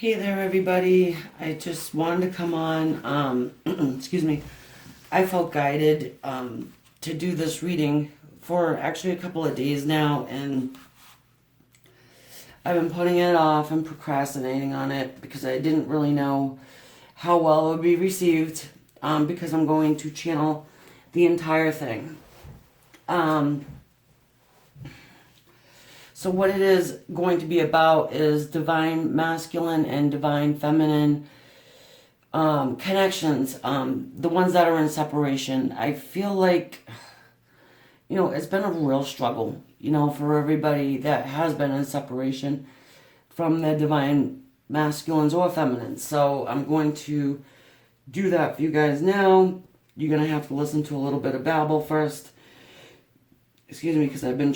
Hey there, everybody. I just wanted to come on. Excuse me. I felt guided to do this reading for actually a couple of days now, and I've been putting it off and procrastinating on it because I didn't really know how well it would be received because I'm going to channel the entire thing. So what it is going to be about is divine masculine and divine feminine connections, the ones that are in separation. I feel like, it's been a real struggle, for everybody that has been in separation from the divine masculines or feminines. So I'm going to do that for you guys now. You're going to have to listen to a little bit of babble first. Excuse me, because I've been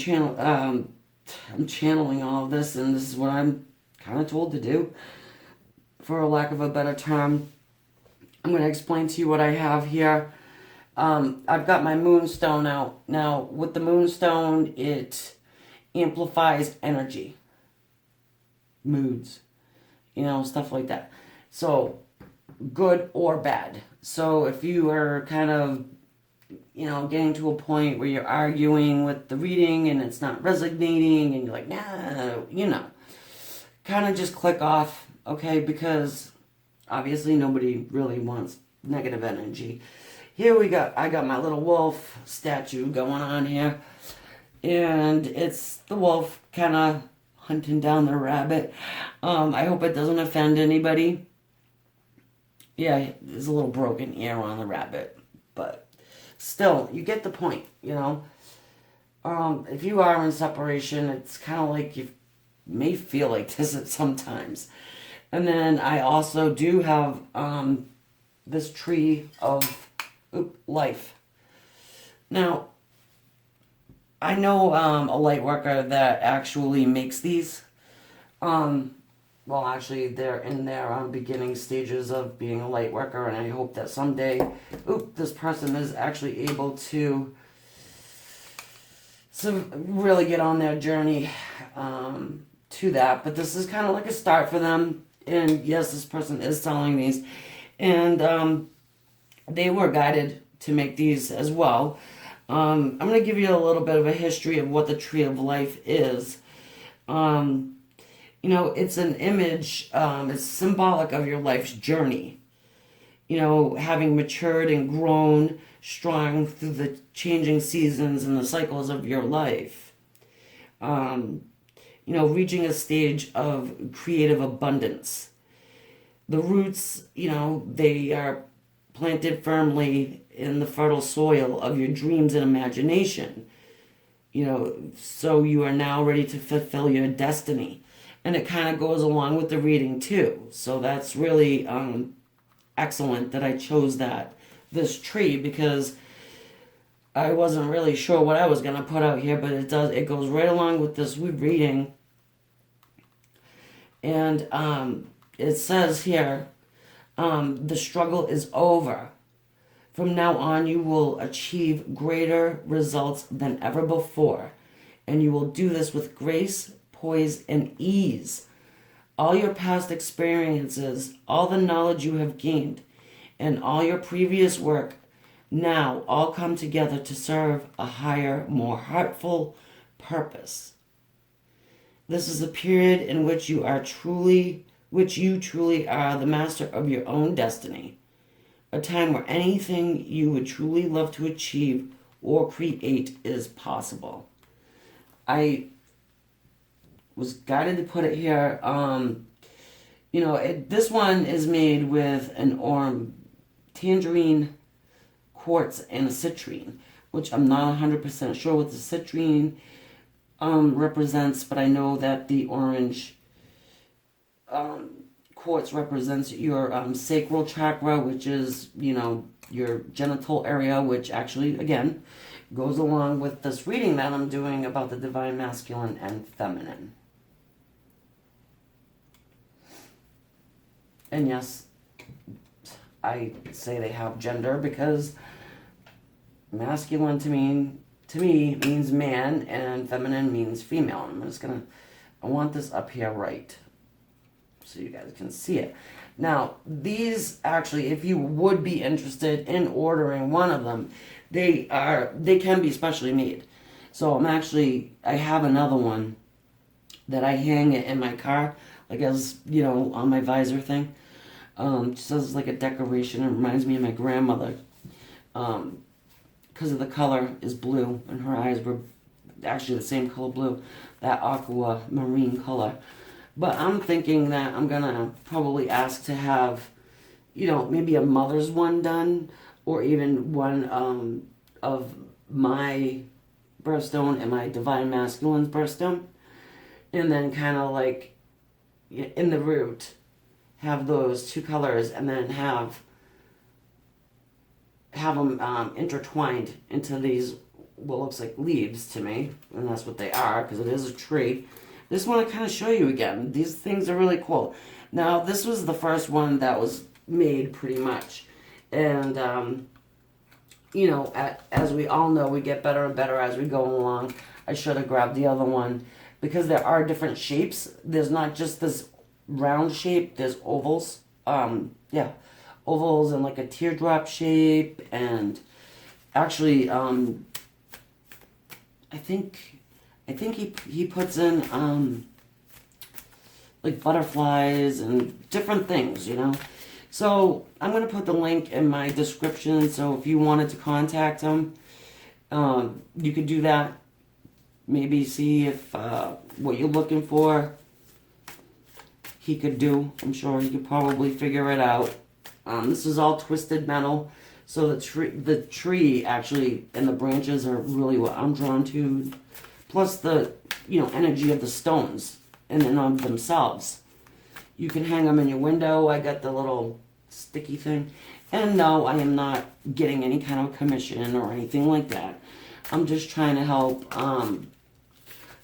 I'm channeling all of this, and this is what I'm kind of told to do, for a lack of a better term. I'm going to explain to you what I have here. I've got my moonstone out. Now, with the moonstone, it amplifies energy, moods, stuff like that. So, good or bad. So, if you are kind of getting to a point where you're arguing with the reading and it's not resonating and you're like, nah, kind of just click off, okay? Because obviously nobody really wants negative energy. I got my little wolf statue going on here. And it's the wolf kind of hunting down the rabbit. I hope it doesn't offend anybody. Yeah, there's a little broken ear on the rabbit, but still, you get the point, If you are in separation, it's kind of like you may feel like this at sometimes. And then I also do have this tree of life. Now, I know a light worker that actually makes these. Well, actually, they're in their beginning stages of being a light worker, and I hope that someday, this person is actually able to really get on their journey to that. But this is kind of like a start for them. And yes, this person is selling these, and they were guided to make these as well. I'm going to give you a little bit of a history of what the Tree of Life is. It's an image, it's symbolic of your life's journey. Having matured and grown strong through the changing seasons and the cycles of your life. Reaching a stage of creative abundance. The roots, they are planted firmly in the fertile soil of your dreams and imagination. So you are now ready to fulfill your destiny. And it kind of goes along with the reading too. So that's really excellent that I chose this tree, because I wasn't really sure what I was going to put out here, but it goes right along with this reading. And it says here, the struggle is over. From now on, you will achieve greater results than ever before. And you will do this with grace, poise, and ease. All your past experiences, all the knowledge you have gained, and all your previous work now all come together to serve a higher, more heartful purpose. This is a period in which you truly are the master of your own destiny. A time where anything you would truly love to achieve or create is possible. I was guided to put it here. This one is made with an tangerine quartz and a citrine, which I'm not 100% sure what the citrine represents, but I know that the orange quartz represents your sacral chakra, which is, your genital area, which actually, again, goes along with this reading that I'm doing about the divine masculine and feminine. And yes, I say they have gender because masculine to me means man and feminine means female. I want this up here right. so you guys can see it. Now, these actually, if you would be interested in ordering one of them, they can be specially made. So I have another one that I hang it in my car, like as, on my visor thing. Just as like a decoration. It reminds me of my grandmother. Because of the color is blue, and her eyes were actually the same color blue, that aqua marine color. But I'm thinking that I'm gonna probably ask to have, maybe a mother's one done, or even one of my birthstone and my divine masculine's birthstone, and then kind of like in the root have those two colors, and then have them intertwined into these what looks like leaves to me, and that's what they are because it is a tree. Just want to kind of show you again. These things are really cool. Now, this was the first one that was made pretty much, and as we all know, we get better and better as we go along. I should have grabbed the other one because there are different shapes. There's not just this round shape. There's ovals. Ovals and like a teardrop shape, and actually, I think he puts in like butterflies and different things, So I'm gonna put the link in my description. So if you wanted to contact him, you could do that. Maybe see if what you're looking for he could do. I'm sure he could probably figure it out. This is all twisted metal, so the tree actually and the branches are really what I'm drawn to. Plus the energy of the stones in and of themselves. You can hang them in your window. I got the little sticky thing, and no, I am not getting any kind of commission or anything like that. I'm just trying to help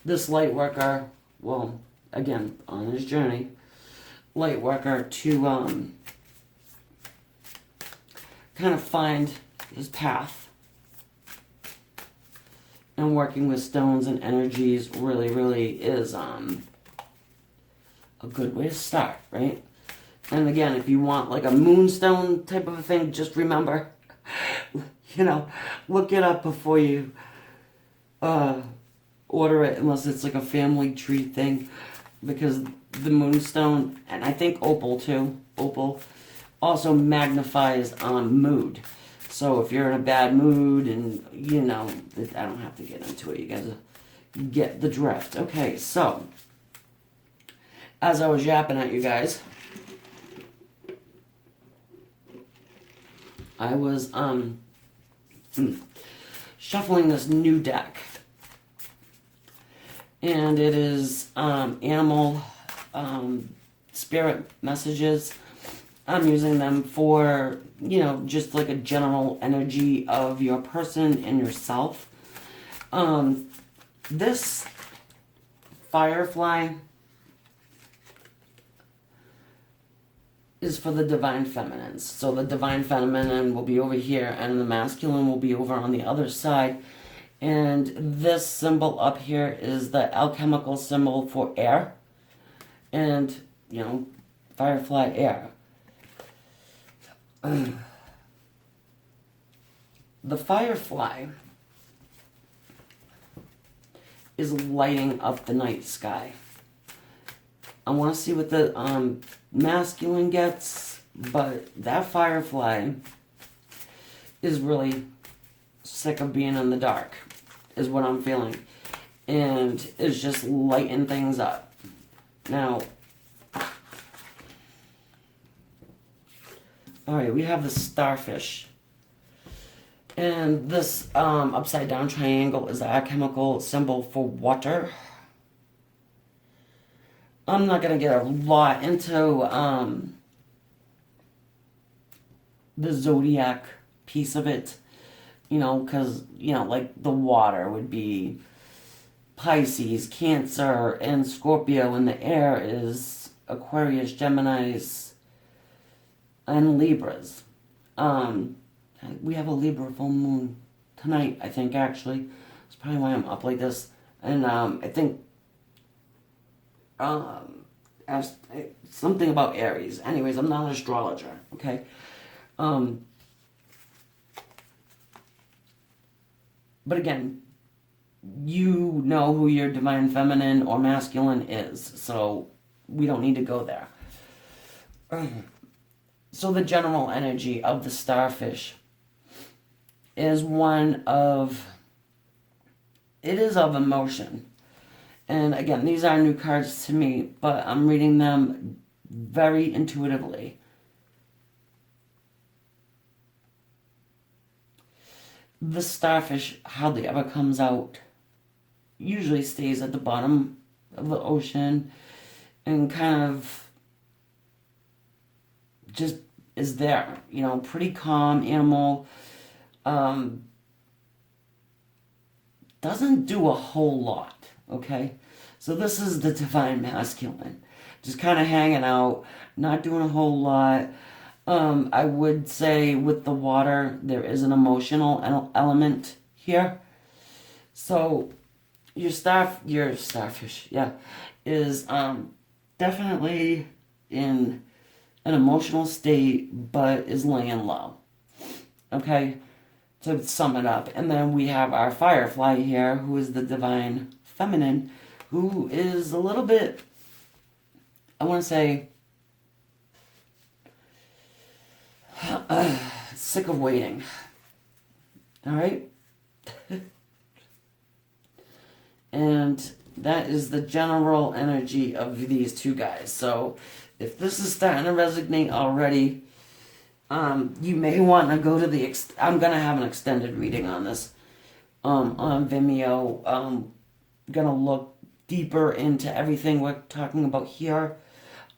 this light worker. Well, again, on his journey, light worker to kind of find his path. And working with stones and energies really is a good way to start, right? And again, if you want like a moonstone type of a thing, just remember, look it up before you order it, unless it's like a family tree thing, because the moonstone, and I think opal too, also magnifies mood. So if you're in a bad mood, and I don't have to get into it, you guys get the drift. Okay, so as I was yapping at you guys, I was shuffling this new deck, and it is animal spirit messages. I'm using them for, just like a general energy of your person and yourself. This firefly is for the divine feminines. So the divine feminine will be over here, and the masculine will be over on the other side. And this symbol up here is the alchemical symbol for air. And, firefly air. The firefly is lighting up the night sky. I want to see what the masculine gets, but that firefly is really sick of being in the dark, is what I'm feeling, and is just lighting things up. Now, alright, we have the starfish. And this upside down triangle is the alchemical symbol for water. I'm not going to get a lot into the zodiac piece of it, because, like the water would be Pisces, Cancer, and Scorpio, and the air is Aquarius, Geminis, and Libras. We have a Libra full moon tonight, I think, actually. That's probably why I'm up like this. And I think something about Aries. Anyways, I'm not an astrologer, okay? But again, you know who your divine feminine or masculine is, so we don't need to go there. So the general energy of the starfish is one of, it is of emotion. And again, these are new cards to me, but I'm reading them very intuitively. The starfish hardly ever comes out. Usually stays at the bottom of the ocean and kind of just is there. You know, pretty calm animal. Doesn't do a whole lot, okay? So this is the divine masculine. Just kind of hanging out, not doing a whole lot. I would say with the water, there is an emotional element here. So your starfish, yeah, is definitely in an emotional state, but is laying low. Okay, to sum it up. And then we have our firefly here, who is the divine feminine, who is a little bit, I want to say, sick of waiting. All right? And that is the general energy of these two guys. So if this is starting to resonate already, you may want to go to the, I'm going to have an extended reading on this on Vimeo. Going to look deeper into everything we're talking about here.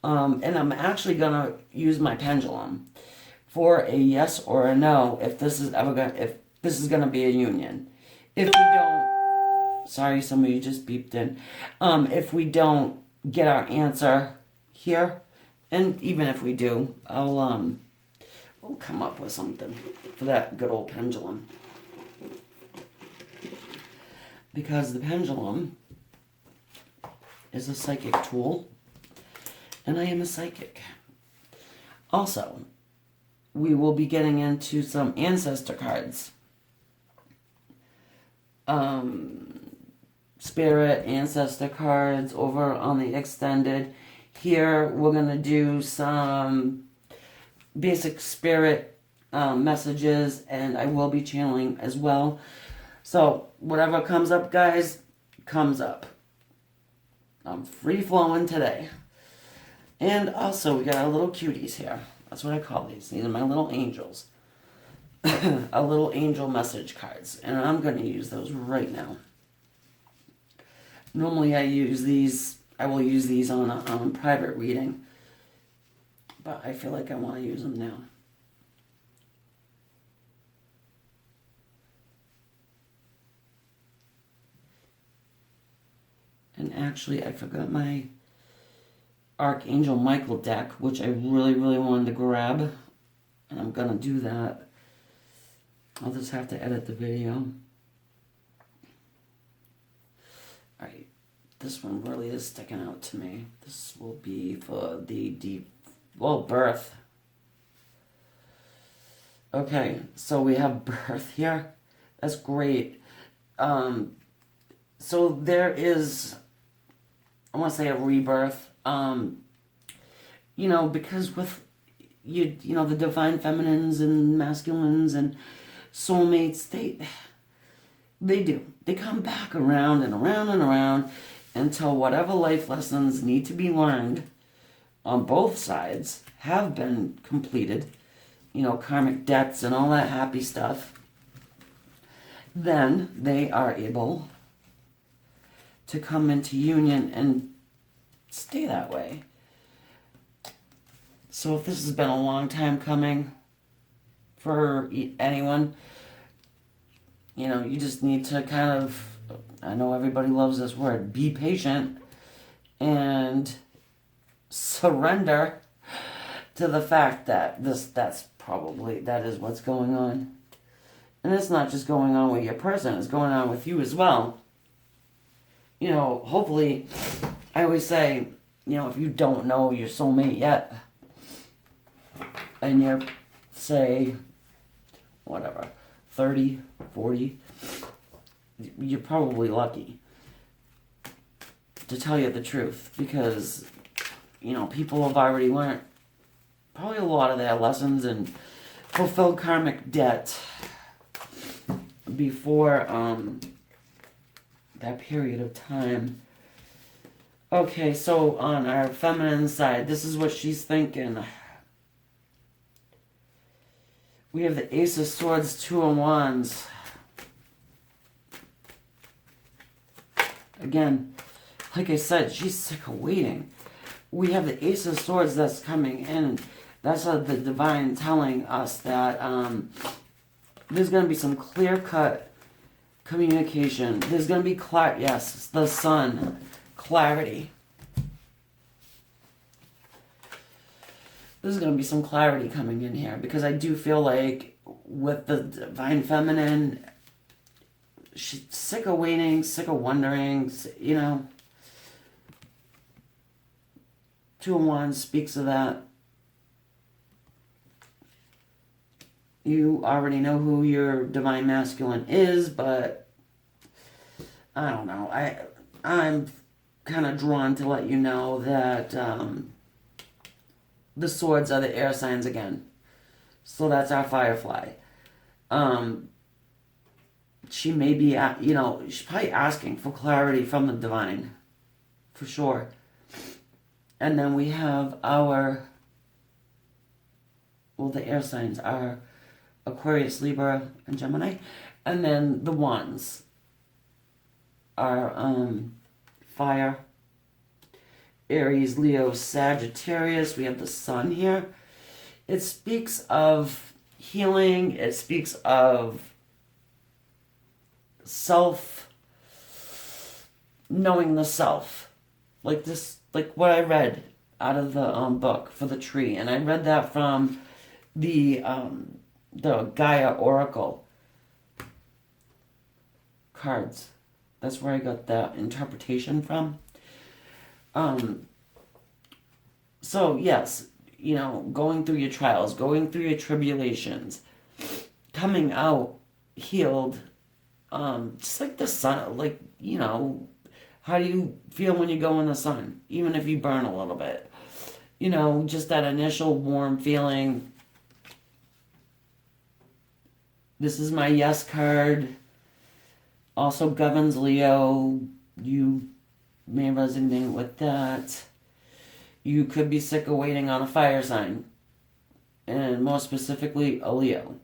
And I'm actually going to use my pendulum for a yes or a no if this is going to be a union. If we don't, sorry, somebody just beeped in. If we don't get our answer here, and even if we do, we'll come up with something for that good old pendulum. Because the pendulum is a psychic tool, and I am a psychic. Also, we will be getting into some ancestor cards. Spirit ancestor cards over on the extended. Here we're going to do some basic spirit messages, and I will be channeling as well. So whatever comes up, guys, comes up. I'm free flowing today. And also we got our little cuties here. That's what I call these. These are my little angels. Our little angel message cards. And I'm going to use those right now. Normally I will use these on a private reading. But I feel like I want to use them now. And actually, I forgot my Archangel Michael deck, which I really, really wanted to grab. And I'm going to do that. I'll just have to edit the video. Alright, this one really is sticking out to me. This will be for the birth. Okay, so we have birth here. That's great. So there is, I want to say, a rebirth. Because with the divine feminines and masculines and soulmates, they come back around and around and around until whatever life lessons need to be learned on both sides have been completed, karmic debts and all that happy stuff. Then they are able to come into union and stay that way. So if this has been a long time coming for anyone, you just need to kind of, I know everybody loves this word, be patient and surrender to the fact that that is what's going on. And it's not just going on with your person, it's going on with you as well. Hopefully, I always say, if you don't know your soulmate yet, and you're, say, whatever, 30, 40, you're probably lucky, to tell you the truth, because, people have already learned probably a lot of their lessons and fulfilled karmic debt before that period of time. Okay, so on our feminine side, this is what she's thinking. We have the Ace of Swords, Two of Wands. Again, like I said, she's sick of waiting. We have the Ace of Swords that's coming in. That's the divine telling us that there's going to be some clear-cut communication. There's going to be yes, the sun, clarity. There's going to be some clarity coming in here, because I do feel like with the divine feminine, she's sick of waiting, sick of wondering, Two of Wands speaks of that. You already know who your divine masculine is, but I don't know. I'm kind of drawn to let you know that the swords are the air signs again. So that's our Firefly. She may be, she's probably asking for clarity from the divine, for sure. And then we have the air signs are Aquarius, Libra, and Gemini. And then the wands are fire, Aries, Leo, Sagittarius. We have the sun here. It speaks of healing. It speaks of knowing the self. Like what I read out of the book for the tree. And I read that from the Gaia Oracle cards. That's where I got that interpretation from. So yes, going through your trials, going through your tribulations, coming out healed, just like the sun, how do you feel when you go in the sun, even if you burn a little bit? Just that initial warm feeling. This is my yes card. Also governs Leo. You may resonate with that. You could be sick of waiting on a fire sign, and more specifically a Leo.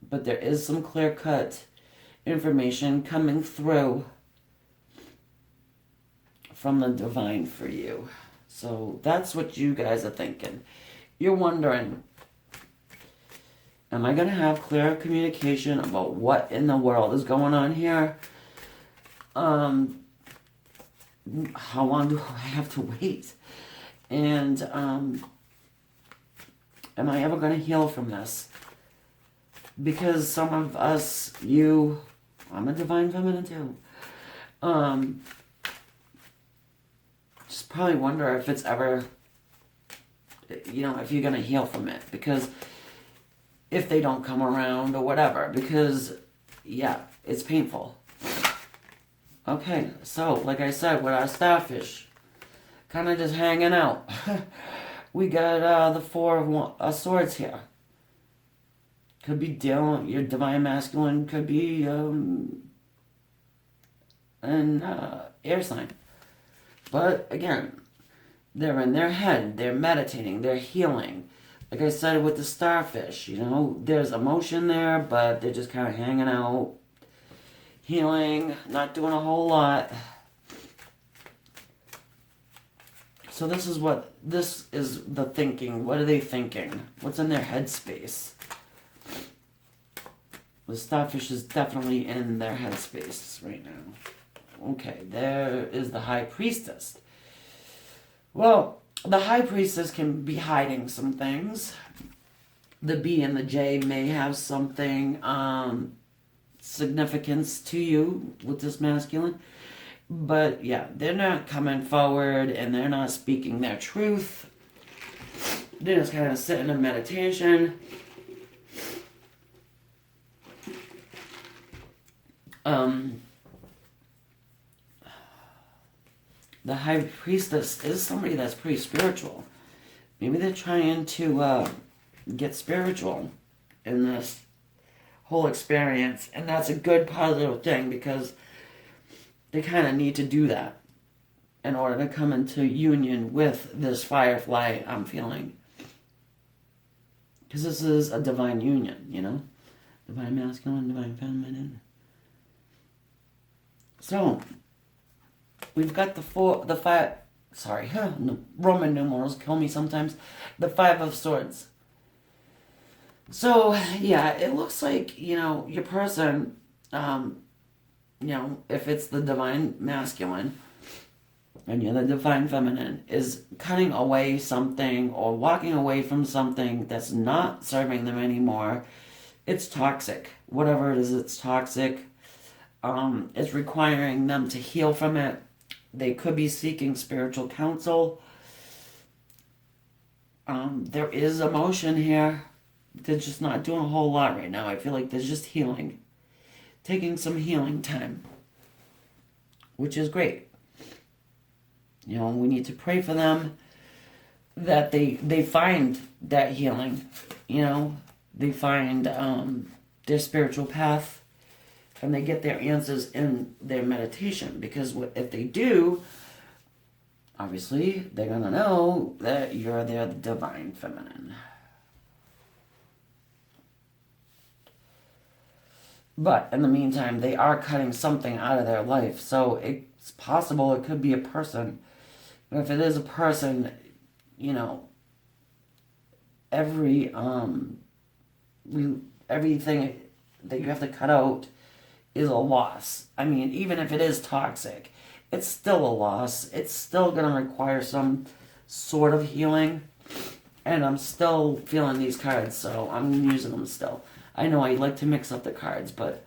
But there is some clear-cut information coming through from the divine for you. So that's what you guys are thinking. You're wondering, am I going to have clear communication about what in the world is going on here? How long do I have to wait? And am I ever going to heal from this? Because some of us, I'm a divine feminine too, just probably wonder if it's ever, if you're going to heal from it. Because if they don't come around or whatever, because, yeah, it's painful. Okay, so, like I said, with our starfish, kind of just hanging out, we got the Four of Swords here. Could be dealing, your divine masculine could be an air sign. But, again, they're in their head, they're meditating, they're healing. Like I said with the starfish, there's emotion there, but they're just kind of hanging out, healing, not doing a whole lot. So this is the thinking. What are they thinking? What's in their headspace? The starfish is definitely in their headspace right now. Okay, there is the High Priestess. Well, the High Priestess can be hiding some things. The B and the J may have something significance to you with this masculine. But yeah, they're not coming forward and they're not speaking their truth. They're just kind of sitting in meditation. The high priestess is somebody that's pretty spiritual. Maybe they're trying to get spiritual in this whole experience, and that's a good positive thing because they kind of need to do that in order to come into union with this firefly I'm feeling. Because this is a divine union, you know? Divine masculine, divine feminine. So, we've got Roman numerals kill me sometimes. The 5 of Swords. So, yeah, it looks like, your person, if it's the divine masculine and you're the divine feminine, is cutting away something or walking away from something that's not serving them anymore. It's toxic. Whatever it is, it's toxic. It's requiring them to heal from it. They could be seeking spiritual counsel. There is emotion here. They're just not doing a whole lot right now. I feel like there's just healing. Taking some healing time. Which is great. We need to pray for them that they find that healing. They find their spiritual path and they get their answers in their meditation. Because if they do, obviously they're going to know that you're their divine feminine. But in the meantime, they are cutting something out of their life. So it's possible it could be a person. But if it is a person, everything that you have to cut out is a loss. I mean, even if it is toxic, it's still a loss. It's still going to require some sort of healing. And I'm still feeling these cards, so I'm using them still. I know I like to mix up the cards, but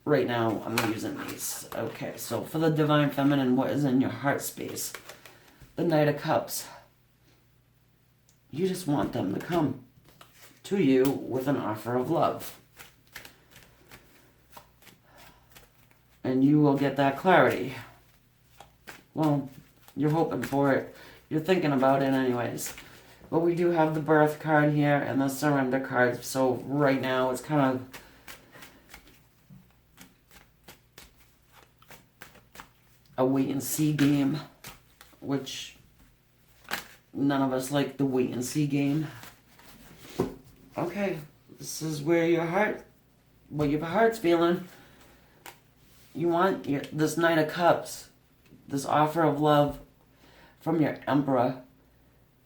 right now I'm using these. Okay, so for the Divine Feminine, what is in your heart space? The Knight of Cups. You just want them to come to you with an offer of love. And you will get that clarity. Well, you're hoping for it. You're thinking about it anyways. But we do have the Birth card here and the Surrender card. So right now it's kind of a wait and see game. Which none of us like the wait and see game. Okay. This is where your heart's feeling. You want this Knight of Cups, this offer of love from your Emperor.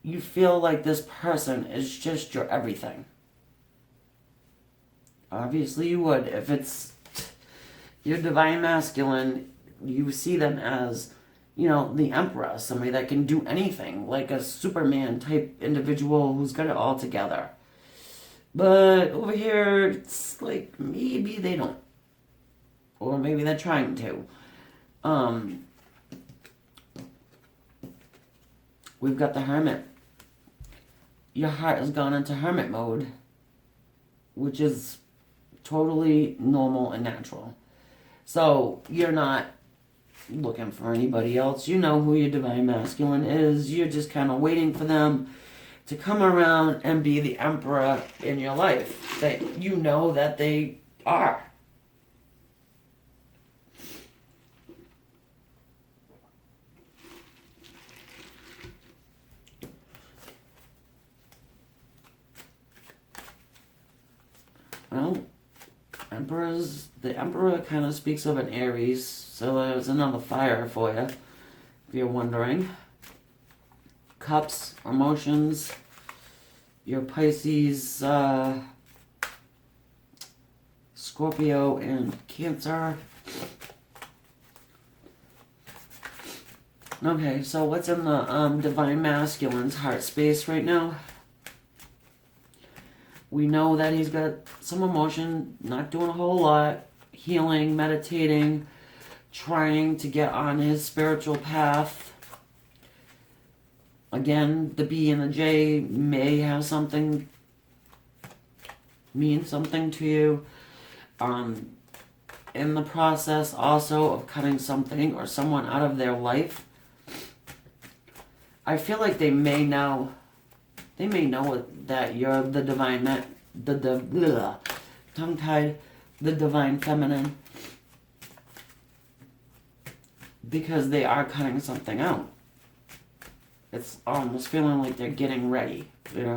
You feel like this person is just your everything. Obviously you would. If it's your divine masculine, you see them as, the Emperor, somebody that can do anything, like a Superman type individual who's got it all together. But over here, it's like maybe they don't. Or maybe they're trying to. We've got the Hermit. Your heart has gone into hermit mode, which is totally normal and natural. So you're not looking for anybody else. You know who your divine masculine is. You're just kind of waiting for them to come around and be the Emperor in your life that you know that they are. Well, the Emperor kind of speaks of an Aries, so there's another fire for you, if you're wondering. Cups, emotions, your Pisces, Scorpio, and Cancer. Okay, so what's in the Divine Masculine's heart space right now? We know that he's got some emotion, not doing a whole lot, healing, meditating, trying to get on his spiritual path. Again, the B and the J may have something, mean something to you. In the process also of cutting something or someone out of their life, I feel like they may know that you're the divine, tongue-tied, the divine feminine, because they are cutting something out. It's almost feeling like they're getting ready, you know.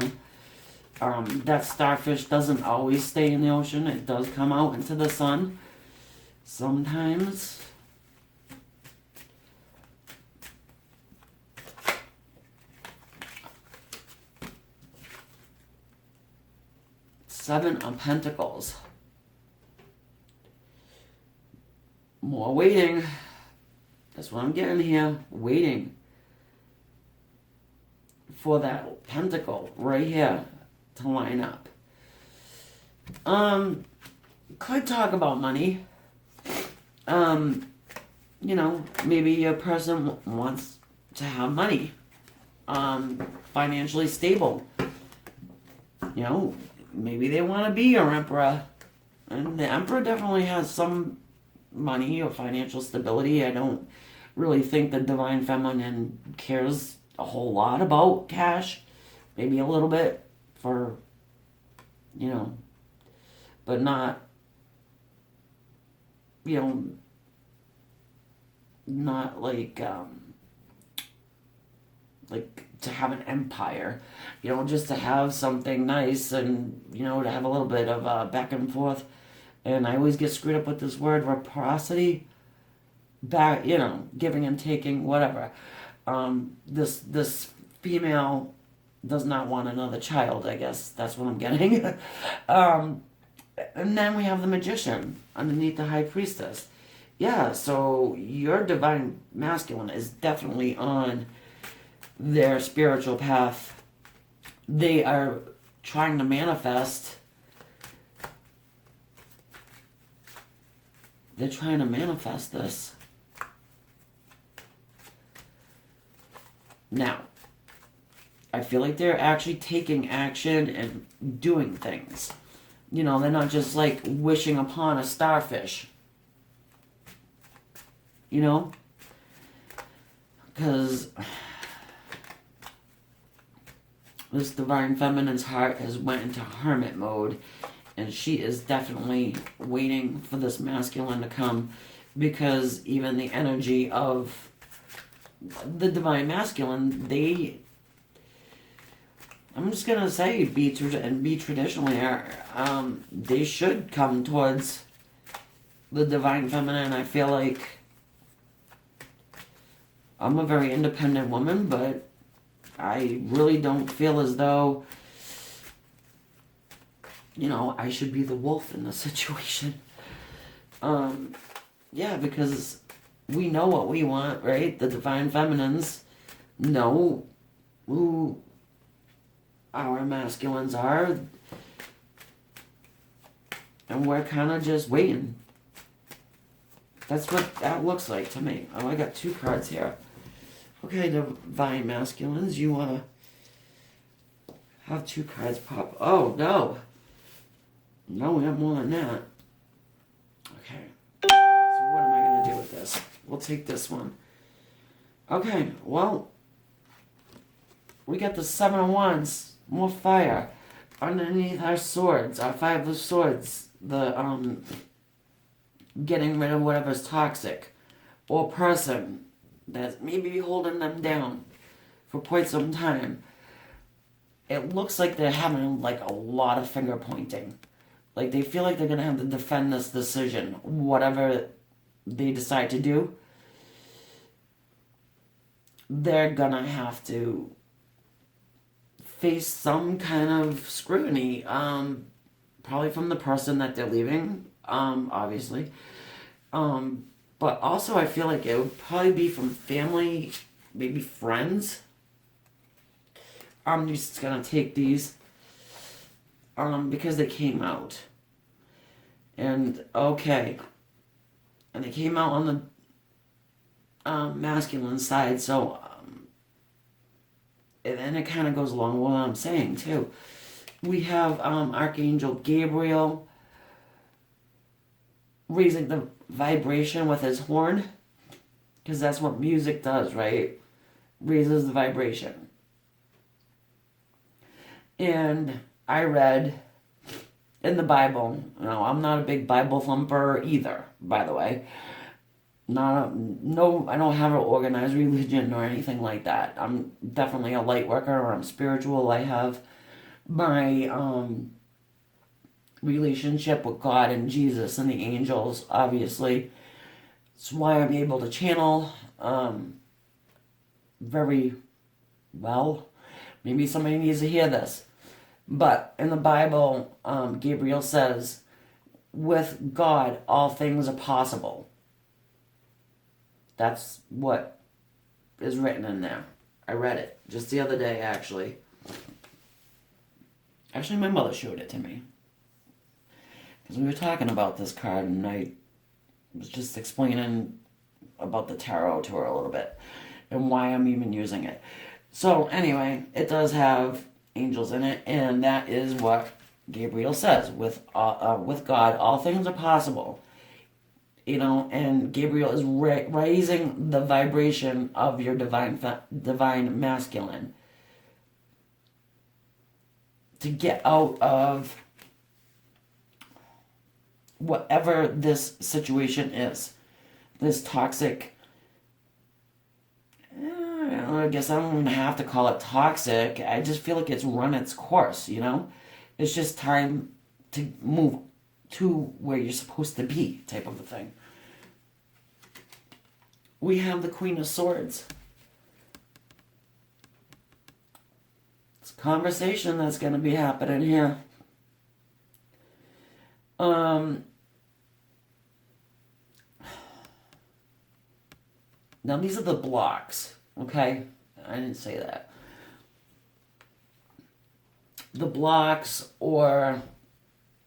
That starfish doesn't always stay in the ocean. It does come out into the sun sometimes. Seven of Pentacles. More waiting. That's what I'm getting here. Waiting for that pentacle right here to line up. Could talk about money. You know, maybe your person wants to have money. Financially stable. You know, maybe they want to be your emperor. And the emperor definitely has some money or financial stability. I don't really think the divine feminine cares a whole lot about cash. Maybe a little bit for, you know, but not, you know, not like to have an empire, you know, just to have something nice and, you know, to have a little bit of back and forth. And I always get screwed up with this word, reciprocity, back, you know, giving and taking, whatever. This female does not want another child, I guess that's what I'm getting. And then we have the Magician underneath the High Priestess. Yeah, so your divine masculine is definitely on their spiritual path. They are trying to manifest. They're trying to manifest this. Now, I feel like they're actually taking action and doing things. You know, they're not just like wishing upon a starfish. You know? Because this divine feminine's heart has went into hermit mode, and she is definitely waiting for this masculine to come, because even the energy of the divine masculine, I'm just gonna say, be traditionally, they should come towards the divine feminine. I feel like I'm a very independent woman, but I really don't feel as though, you know, I should be the wolf in the situation. Yeah, because we know what we want, right? The divine feminines know who our masculines are, and we're kind of just waiting. That's what that looks like to me. Oh, I got two cards here. Okay, divine masculines, you want to have two cards pop. Oh, no. No, we have more than that. Okay. So what am I going to do with this? We'll take this one. Okay, well, we got the Seven of Wands. More fire. Underneath our swords, our Five of Swords. The, getting rid of whatever's toxic. Or person that's maybe holding them down for quite some time. It looks like they're having like a lot of finger pointing. Like they feel like they're gonna have to defend this decision, whatever they decide to do. They're gonna have to face some kind of scrutiny, probably from the person that they're leaving, obviously. But also I feel like it would probably be from family, maybe friends. I'm just gonna take these, because they came out. And, okay. And they came out on masculine side. So, and it kind of goes along with what I'm saying too. We have Archangel Gabriel raising the vibration with his horn, because that's what music does, right? Raises the vibration. And I read in the Bible, I'm not a big Bible thumper either, by the way. No, I don't have an organized religion or anything like that. I'm definitely a light worker, or I'm spiritual. I have my relationship with God and Jesus and the angels, obviously. It's why I'm able to channel very well. Maybe somebody needs to hear this. But in the Bible, Gabriel says, with God, all things are possible. That's what is written in there. I read it just the other day, actually. Actually, my mother showed it to me. Because we were talking about this card, and I was just explaining about the tarot to her a little bit and why I'm even using it. So anyway, it does have angels in it, and that is what Gabriel says. With God, all things are possible. And Gabriel is raising the vibration of your divine masculine to get out of whatever this situation is, this toxic. I guess I don't even have to call it toxic. I just feel like it's run its course. It's just time to move to where you're supposed to be, type of a thing. We have the Queen of Swords. It's a conversation that's going to be happening here. Now these are the blocks, okay? I didn't say that. The blocks, or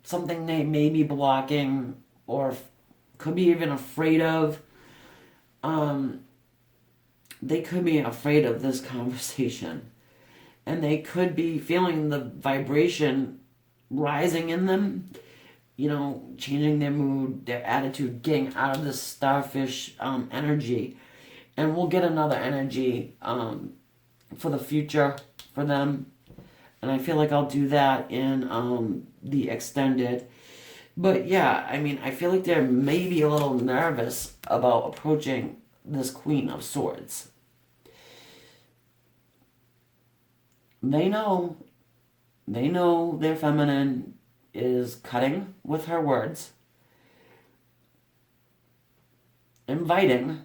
something they may be blocking, or could be even afraid of. They could be afraid of this conversation. And they could be feeling the vibration rising in them, changing their mood, their attitude, getting out of this starfish energy. And we'll get another energy for the future for them. And I feel like I'll do that in the extended. But yeah, I feel like they're maybe a little nervous about approaching this Queen of Swords. They know their feminine is cutting with her words, inviting,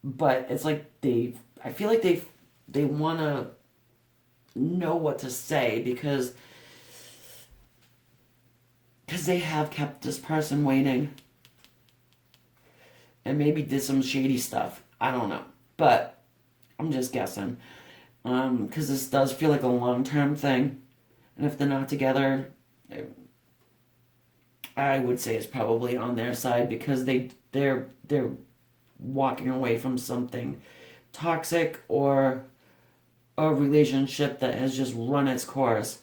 but it's like I feel like they want to know what to say, because they have kept this person waiting and maybe did some shady stuff. I don't know, but I'm just guessing, because this does feel like a long-term thing, and if they're not together, I would say it's probably on their side, because they're walking away from something toxic, or a relationship that has just run its course.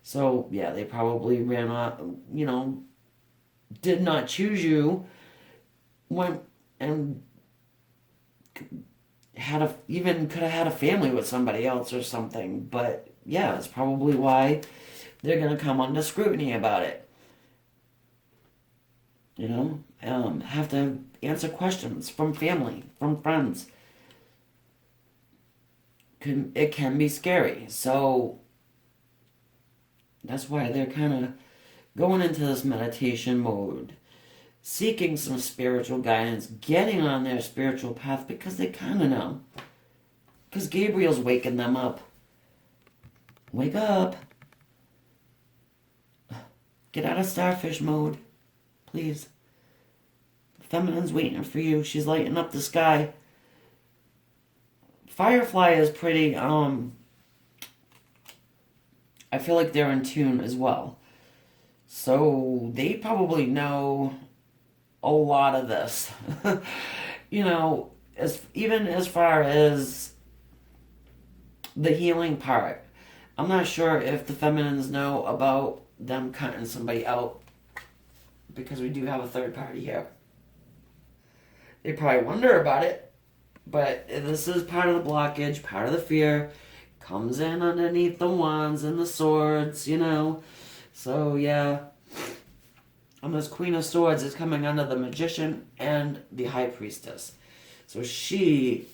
So yeah, they probably ran off, did not choose you, went and even could have had a family with somebody else or something. But yeah, that's probably why they're gonna come under scrutiny about it. Have to answer questions from family, from friends. It can be scary. So that's why they're kind of going into this meditation mode, seeking some spiritual guidance, getting on their spiritual path, because they kind of know. Because Gabriel's waking them up. Wake up. Get out of starfish mode, please. The feminine's waiting for you. She's lighting up the sky. Firefly is pretty, I feel like they're in tune as well. So they probably know a lot of this. even as far as the healing part, I'm not sure if the feminines know about them cutting somebody out because we do have a third party here. They probably wonder about it, but this is part of the blockage, part of the fear. Comes in underneath the wands and the swords, you know. So, yeah. And this Queen of Swords is coming under the Magician and the High Priestess. So she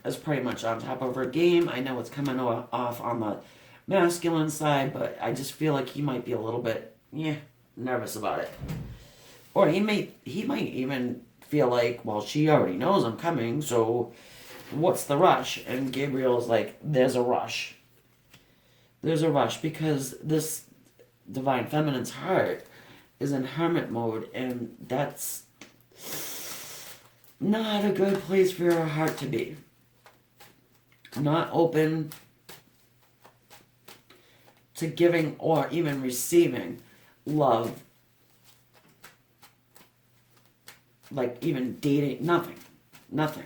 is pretty much on top of her game. I know it's coming off on the masculine side, but I just feel like he might be a little bit, nervous about it. Or he might even feel like, well, she already knows I'm coming, so what's the rush? And Gabriel's like, there's a rush. There's a rush because this divine feminine's heart is in hermit mode, and that's not a good place for your heart to be. Not open to giving or even receiving love. Like even dating, nothing. Nothing.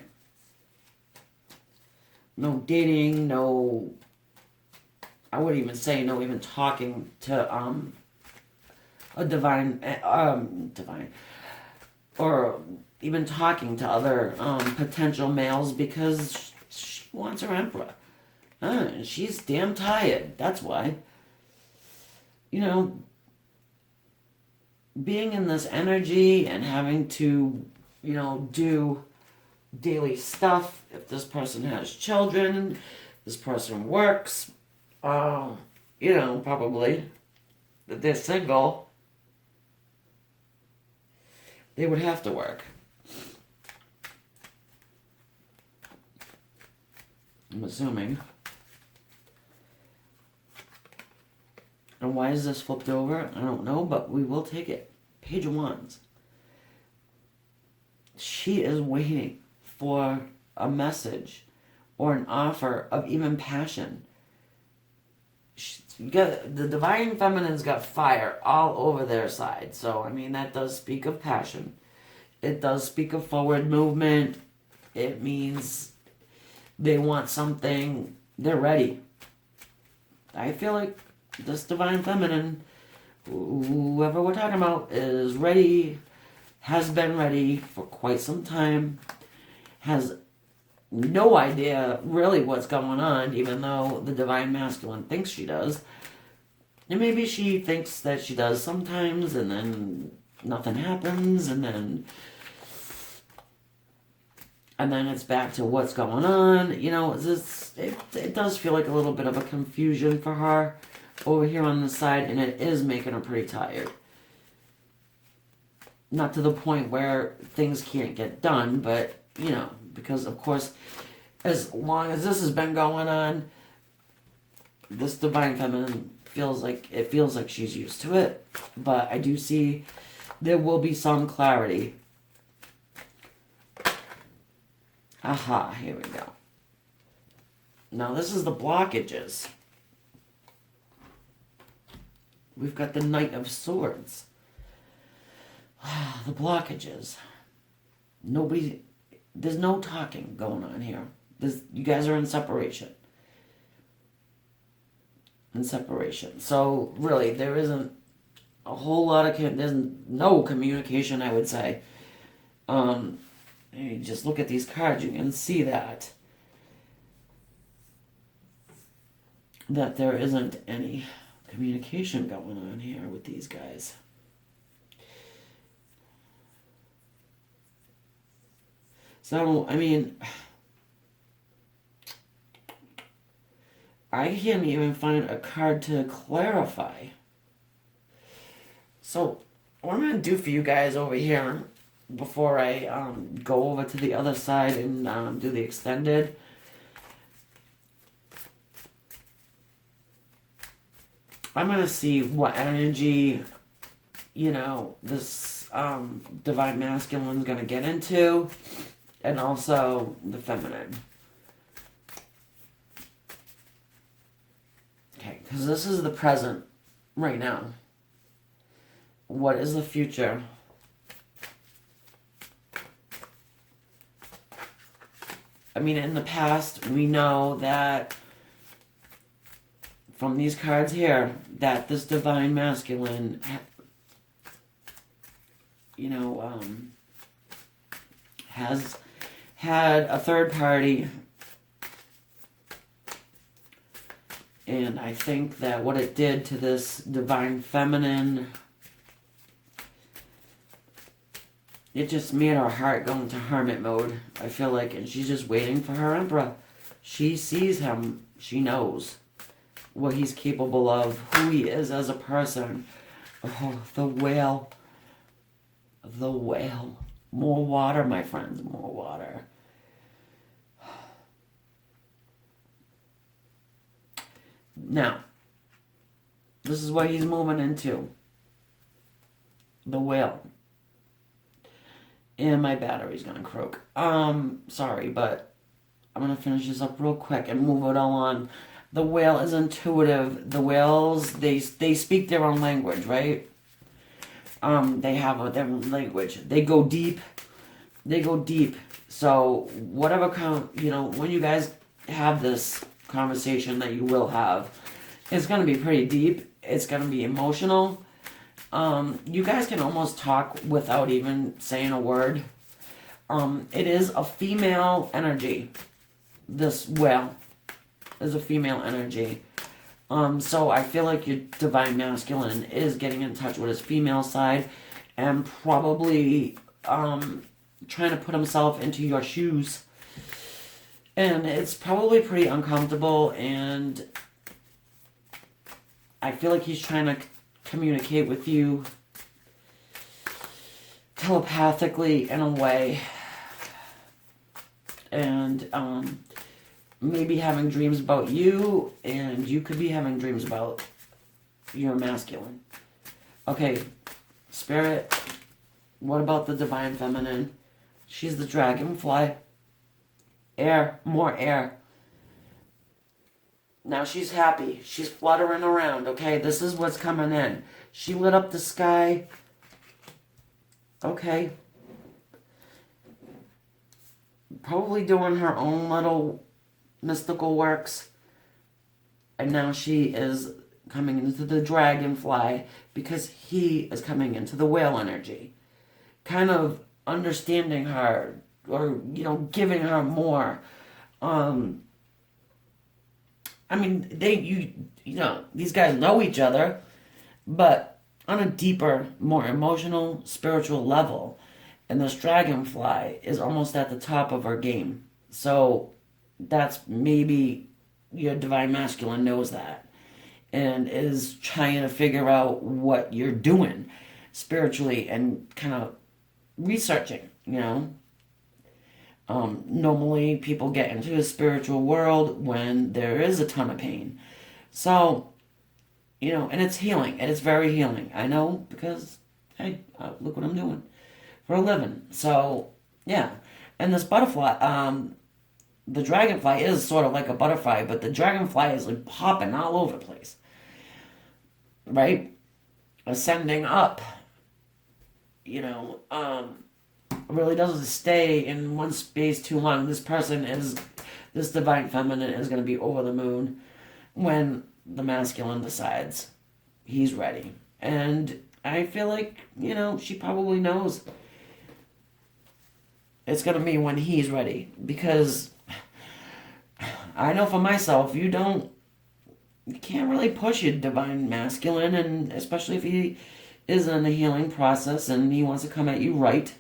No dating, no, I wouldn't even say no even talking to a divine, or even talking to other potential males because she wants her emperor. She's damn tired, that's why. You know, being in this energy and having to, do daily stuff. If this person has children, this person works, probably that they're single, they would have to work. I'm assuming. And why is this flipped over? I don't know, but we will take it. Page of Wands. She is waiting for a message or an offer of even passion. The divine feminine's got fire all over their side. So, I mean, that does speak of passion. It does speak of forward movement. It means they want something. They're ready. I feel like this divine feminine, whoever we're talking about, is ready, has been ready for quite some time, has no idea really what's going on, even though the divine masculine thinks she does. And maybe she thinks that she does sometimes, and then nothing happens, and then it's back to what's going on. It does feel like a little bit of a confusion for her over here on the side, and it is making her pretty tired. Not to the point where things can't get done, but, because, of course, as long as this has been going on, this divine feminine feels like she's used to it. But I do see there will be some clarity. Aha, here we go. Now, this is the blockages. We've got the Knight of Swords. The blockages. There's no talking going on here. You guys are in separation. So, really, there isn't a whole lot of, there's no communication, I would say. You just look at these cards, you can see that there isn't any communication going on here with these guys. So, I mean, I can't even find a card to clarify. So, what I'm going to do for you guys over here, before I go over to the other side and do the extended, I'm going to see what energy, this divine masculine is going to get into, and also the feminine. Okay, because this is the present right now. What is the future? I mean, in the past, we know that from these cards here, that this divine masculine, has had a third party. And I think that what it did to this divine feminine, it just made her heart go into hermit mode, I feel like. And she's just waiting for her emperor. She sees him. She knows what he's capable of, who he is as a person. Oh, the whale. The whale. More water, my friends. More water. Now, this is what he's moving into. The whale. And my battery's gonna croak. Sorry, but I'm gonna finish this up real quick and move it all on. The whale is intuitive. The whales, they speak their own language, right? They have a different language. They go deep. They go deep. So whatever when you guys have this conversation that you will have, it's gonna be pretty deep. It's gonna be emotional. You guys can almost talk without even saying a word. It is a female energy. This whale is a female energy. So I feel like your divine masculine is getting in touch with his female side and probably trying to put himself into your shoes. And it's probably pretty uncomfortable, and I feel like he's trying to communicate with you telepathically in a way. And maybe having dreams about you, and you could be having dreams about your masculine. Okay, Spirit, what about the divine feminine? She's the dragonfly. Air, more air. Now she's happy. She's fluttering around, okay? This is what's coming in. She lit up the sky. Okay. Probably doing her own little mystical works. And now she is coming into the dragonfly because he is coming into the whale energy. Kind of understanding her, or giving her more. I mean, these guys know each other, but on a deeper, more emotional, spiritual level. And this dragonfly is almost at the top of her game. So that's maybe your divine masculine knows that and is trying to figure out what you're doing spiritually and kind of researching, Normally people get into the spiritual world when there is a ton of pain. So, and it's healing, and it's very healing. I know because, hey, look what I'm doing for a living. So, yeah. And this butterfly, the dragonfly is sort of like a butterfly, but the dragonfly is like hopping all over the place. Right? Ascending up. Really doesn't stay in one space too long. This divine feminine is going to be over the moon when the masculine decides he's ready. And I feel like, she probably knows it's going to be when he's ready. Because I know for myself, you can't really push your divine masculine, and especially if he is in a healing process and he wants to come at you right,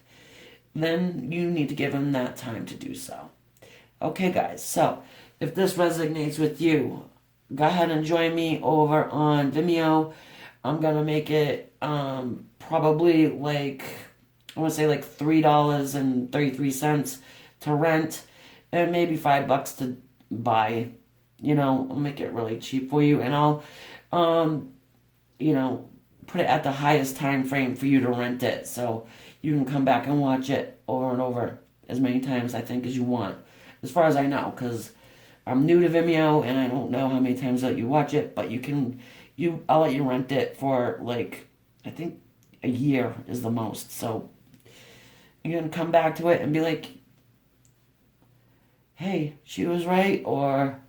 then you need to give him that time to do so. Okay, guys, so if this resonates with you, go ahead and join me over on Vimeo. I'm going to make it probably like, I want to say like $3.33 to rent and maybe $5 to buy. I'll make it really cheap for you, and I'll, put it at the highest time frame for you to rent it. So you can come back and watch it over and over as many times, I think, as you want. As far as I know, because I'm new to Vimeo and I don't know how many times that you watch it, but I'll let you rent it for like, I think a year is the most. So you can come back to it and be like, hey, she was right, or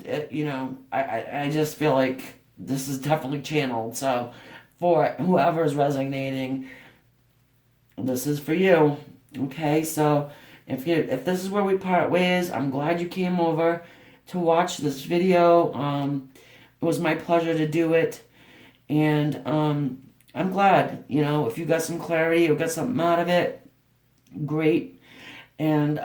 I just feel like this is definitely channeled. So for whoever's resonating, this is for you. Okay, so if this is where we part ways, I'm glad you came over to watch this video. It was my pleasure to do it, and I'm glad. If you got some clarity or got something out of it, great. And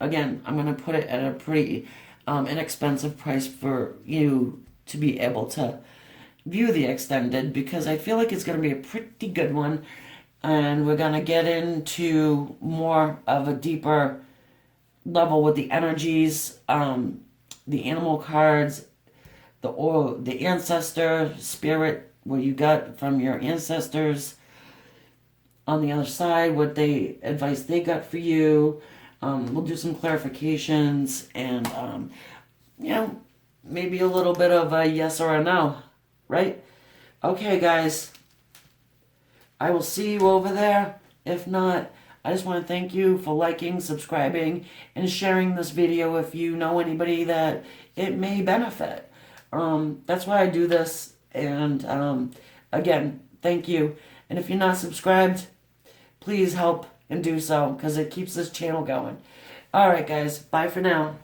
again, I'm gonna put it at a pretty inexpensive price for you to be able to view the extended, because I feel like it's gonna be a pretty good one, and we're gonna get into more of a deeper level with the energies, the animal cards, the ancestor spirit, what you got from your ancestors on the other side, what they advice they got for you. We'll do some clarifications and you know maybe a little bit of a yes or a no, right? Okay, guys, I will see you over there. If not, I just want to thank you for liking, subscribing, and sharing this video if you know anybody that it may benefit. That's why I do this. And again, thank you. And if you're not subscribed, please help and do so, because it keeps this channel going. Alright, guys. Bye for now.